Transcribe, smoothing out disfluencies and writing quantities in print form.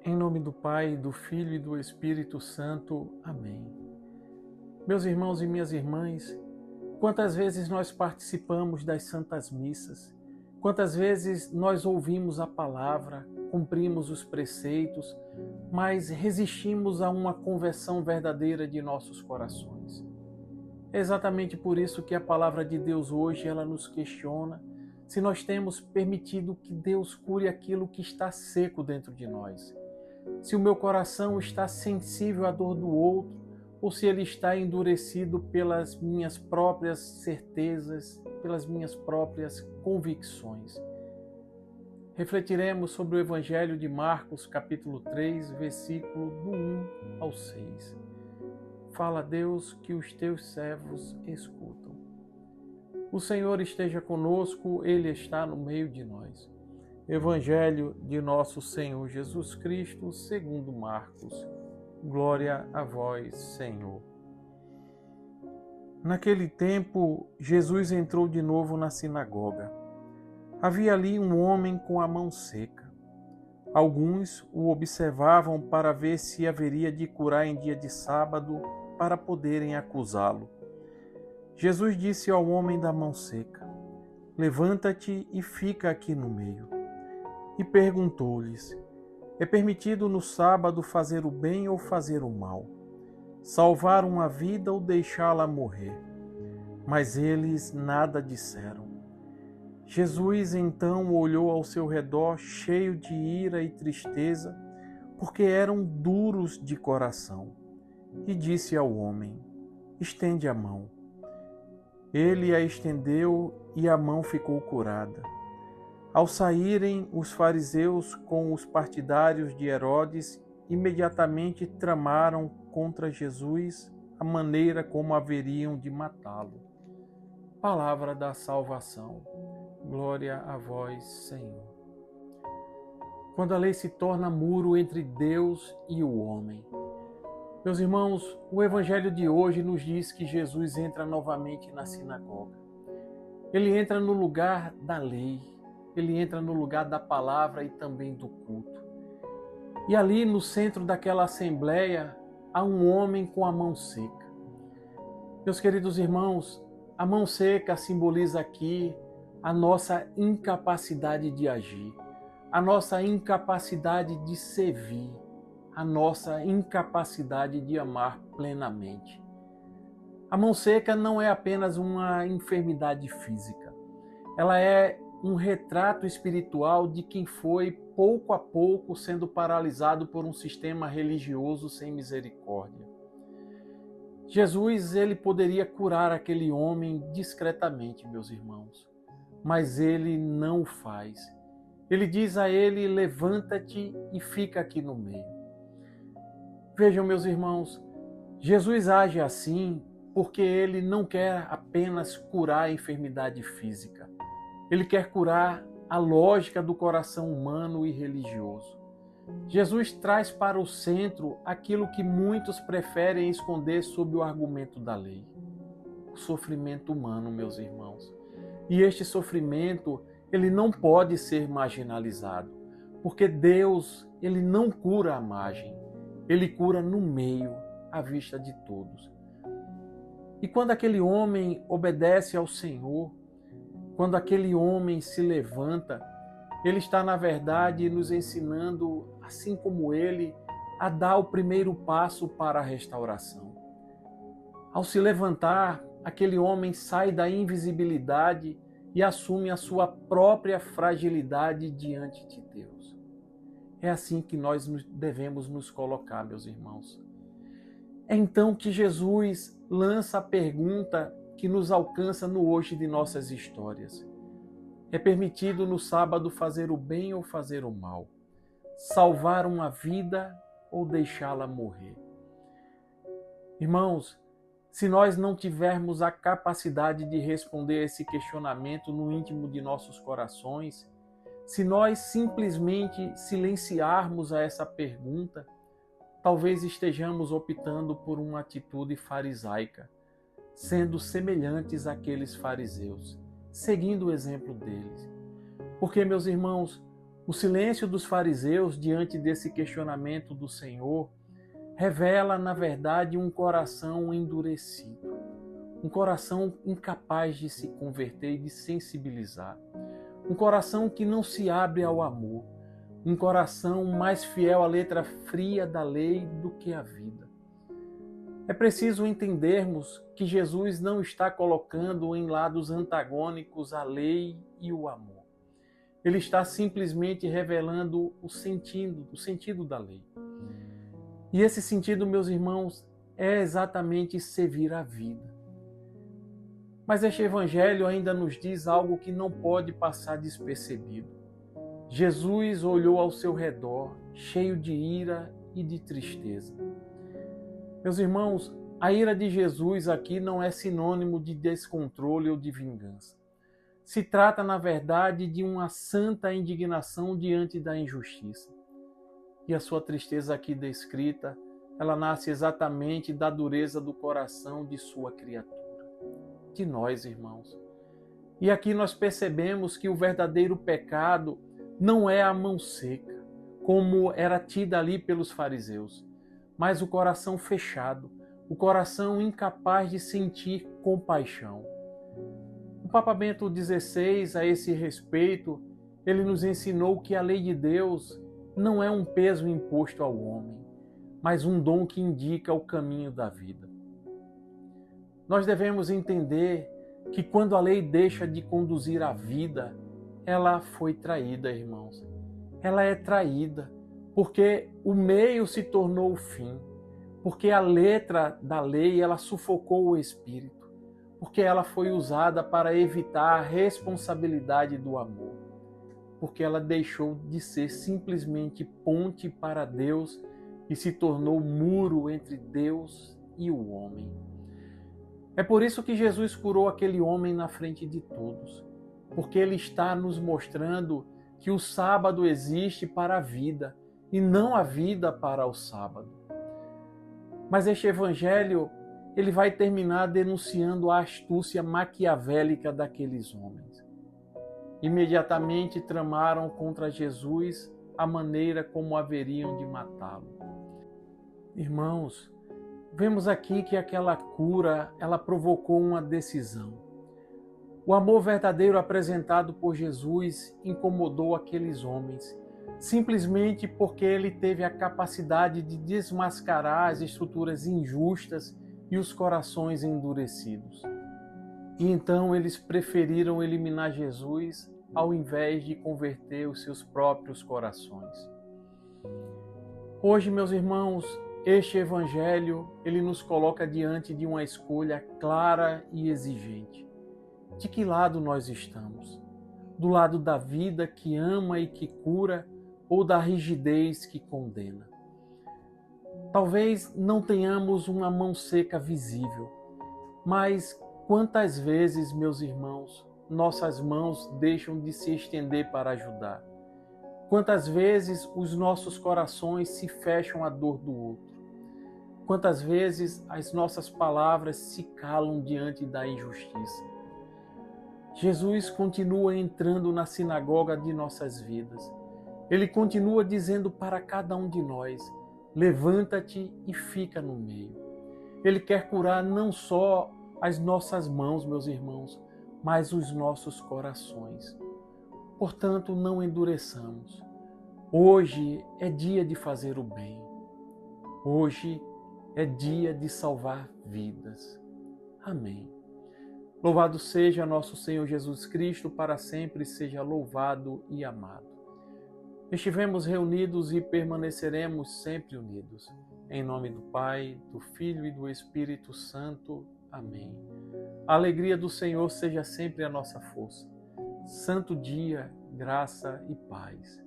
Em nome do Pai, do Filho e do Espírito Santo. Amém. Meus irmãos e minhas irmãs, quantas vezes nós participamos das Santas Missas, quantas vezes nós ouvimos a palavra, cumprimos os preceitos, mas resistimos a uma conversão verdadeira de nossos corações. É exatamente por isso que a palavra de Deus hoje ela nos questiona se nós temos permitido que Deus cure aquilo que está seco dentro de nós. Se o meu coração está sensível à dor do outro, ou se ele está endurecido pelas minhas próprias certezas, pelas minhas próprias convicções. Refletiremos sobre o Evangelho de Marcos, capítulo 3, versículo do 1 ao 6. Fala, Deus, que os teus servos escutam. O Senhor esteja conosco, Ele está no meio de nós. Evangelho de nosso Senhor Jesus Cristo, segundo Marcos. Glória a vós, Senhor. Naquele tempo, Jesus entrou de novo na sinagoga. Havia ali um homem com a mão seca. Alguns o observavam para ver se haveria de curar em dia de sábado, para poderem acusá-lo. Jesus disse ao homem da mão seca: levanta-te e fica aqui no meio. E perguntou-lhes: é permitido no sábado fazer o bem ou fazer o mal? Salvar uma vida ou deixá-la morrer? Mas eles nada disseram. Jesus então olhou ao seu redor, cheio de ira e tristeza, porque eram duros de coração, e disse ao homem: estende a mão. Ele a estendeu e a mão ficou curada. Ao saírem, os fariseus com os partidários de Herodes imediatamente tramaram contra Jesus a maneira como haveriam de matá-lo. Palavra da salvação. Glória a vós, Senhor. Quando a lei se torna muro entre Deus e o homem. Meus irmãos, o Evangelho de hoje nos diz que Jesus entra novamente na sinagoga. Ele entra no lugar da lei. Ele entra no lugar da palavra e também do culto. E ali no centro daquela assembleia há um homem com a mão seca. Meus queridos irmãos, a mão seca simboliza aqui a nossa incapacidade de agir, a nossa incapacidade de servir, a nossa incapacidade de amar plenamente. A mão seca não é apenas uma enfermidade física, ela é um retrato espiritual de quem foi, pouco a pouco, sendo paralisado por um sistema religioso sem misericórdia. Jesus, ele poderia curar aquele homem discretamente, meus irmãos, mas ele não o faz. Ele diz a ele: levanta-te e fica aqui no meio. Vejam, meus irmãos, Jesus age assim porque ele não quer apenas curar a enfermidade física. Ele quer curar a lógica do coração humano e religioso. Jesus traz para o centro aquilo que muitos preferem esconder sob o argumento da lei: o sofrimento humano, meus irmãos. E este sofrimento, ele não pode ser marginalizado, porque Deus, ele não cura à margem, ele cura no meio, à vista de todos. E quando aquele homem obedece ao Senhor, quando aquele homem se levanta, ele está, na verdade, nos ensinando, assim como ele, a dar o primeiro passo para a restauração. Ao se levantar, aquele homem sai da invisibilidade e assume a sua própria fragilidade diante de Deus. É assim que nós devemos nos colocar, meus irmãos. É então que Jesus lança a pergunta que nos alcança no hoje de nossas histórias. É permitido no sábado fazer o bem ou fazer o mal? Salvar uma vida ou deixá-la morrer? Irmãos, se nós não tivermos a capacidade de responder a esse questionamento no íntimo de nossos corações, se nós simplesmente silenciarmos a essa pergunta, talvez estejamos optando por uma atitude farisaica, sendo semelhantes àqueles fariseus, seguindo o exemplo deles. Porque, meus irmãos, O silêncio dos fariseus diante desse questionamento do Senhor revela, na verdade, um coração endurecido, um coração incapaz de se converter e de sensibilizar, um coração que não se abre ao amor, um coração mais fiel à letra fria da lei do que à vida. É preciso entendermos que Jesus não está colocando em lados antagônicos a lei e o amor. Ele está simplesmente revelando o sentido da lei. E esse sentido, meus irmãos, é exatamente servir a vida. Mas este evangelho ainda nos diz algo que não pode passar despercebido. Jesus olhou ao seu redor, cheio de ira e de tristeza. Meus irmãos, a ira de Jesus aqui não é sinônimo de descontrole ou de vingança. Se trata, na verdade, de uma santa indignação diante da injustiça. E a sua tristeza aqui descrita, ela nasce exatamente da dureza do coração de sua criatura, de nós, irmãos. E aqui nós percebemos que o verdadeiro pecado não é a mão seca, como era tida ali pelos fariseus, mas o coração fechado, o coração incapaz de sentir compaixão. O Papa Bento XVI, a esse respeito, ele nos ensinou que a lei de Deus não é um peso imposto ao homem, mas um dom que indica o caminho da vida. Nós devemos entender que quando a lei deixa de conduzir a vida, ela foi traída, irmãos. Ela é traída porque o meio se tornou o fim, porque a letra da lei ela sufocou o espírito, porque ela foi usada para evitar a responsabilidade do amor, porque ela deixou de ser simplesmente ponte para Deus e se tornou muro entre Deus e o homem. É por isso que Jesus curou aquele homem na frente de todos, porque ele está nos mostrando que o sábado existe para a vida e não a vida para o sábado. Mas este evangelho, ele vai terminar denunciando a astúcia maquiavélica daqueles homens. Imediatamente tramaram contra Jesus a maneira como haveriam de matá-lo. Irmãos, vemos aqui que aquela cura, ela provocou uma decisão. O amor verdadeiro apresentado por Jesus incomodou aqueles homens, simplesmente porque ele teve a capacidade de desmascarar as estruturas injustas e os corações endurecidos. E então eles preferiram eliminar Jesus ao invés de converter os seus próprios corações. Hoje, meus irmãos, este evangelho, ele nos coloca diante de uma escolha clara e exigente. De que lado nós estamos? Do lado da vida que ama e que cura ou da rigidez que condena? Talvez não tenhamos uma mão seca visível, mas quantas vezes, meus irmãos, nossas mãos deixam de se estender para ajudar? Quantas vezes os nossos corações se fecham à dor do outro? Quantas vezes as nossas palavras se calam diante da injustiça? Jesus continua entrando na sinagoga de nossas vidas. Ele continua dizendo para cada um de nós: levanta-te e fica no meio. Ele quer curar não só as nossas mãos, meus irmãos, mas os nossos corações. Portanto, não endureçamos. Hoje é dia de fazer o bem. Hoje é dia de salvar vidas. Amém. Louvado seja nosso Senhor Jesus Cristo, para sempre seja louvado e amado. Estivemos reunidos e permaneceremos sempre unidos. Em nome do Pai, do Filho e do Espírito Santo. Amém. A alegria do Senhor seja sempre a nossa força. Santo dia, graça e paz.